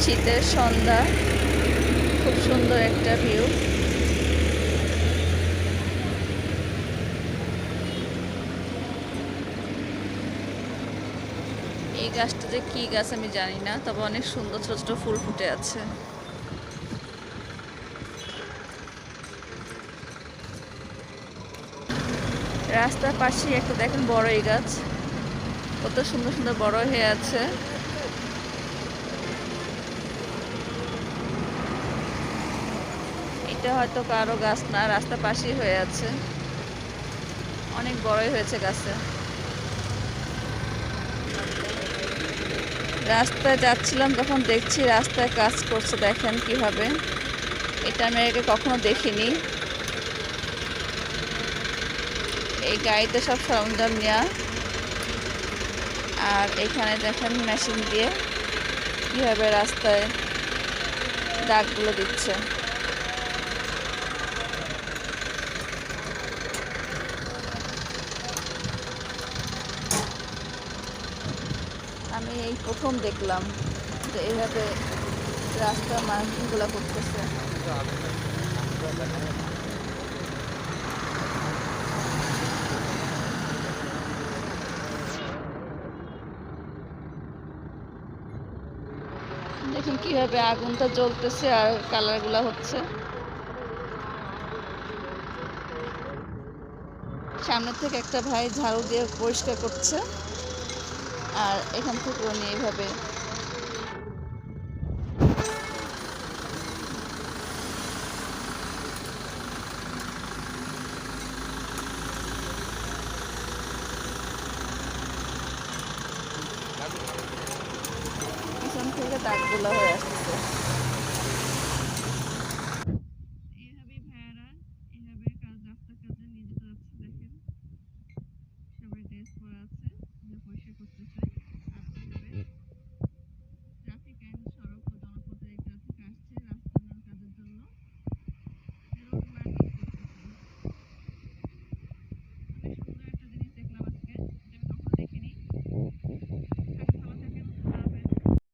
শীতের সন্ধ্যা, খুব সুন্দর একটা ভিউ। এই গাছটা যে কি গাছ আমি জানি না, তবে অনেক সুন্দর ছোট ছোট ফুল ফুটে আছে। রাস্তার পাশে একটা দেখেন বড়ই গাছ, কত সুন্দর সুন্দর বড় হয়ে আছে। এটা হয়তো কারো গাছ না, রাস্তার পাশেই হয়ে আছে, অনেক বড়ই হয়েছে গাছে। রাস্তায় যাচ্ছিলাম তখন দেখছি রাস্তায় কাজ করছে, দেখেন কিভাবে। এটা আমি আগে কখনো দেখিনি। এই গাড়িতে সব সরঞ্জাম নেওয়া, আর এখানে দেখেন মেশিন দিয়ে কিভাবে রাস্তায় দাগগুলো দিচ্ছে। আমি এই প্রথম দেখলাম যে এইভাবে রাস্তার মার্কিংগুলো করতেছে। দেখুন কিভাবে আগুনটা জ্বলতেছে আর কালারগুলো হচ্ছে। সামনে থেকে একটা ভাই ঝাড়ু দিয়ে পরিষ্কার করছে, আর এখান থেকে উনি এইভাবে। পিছন থেকে দাগগুলো হয়ে আসতেছে।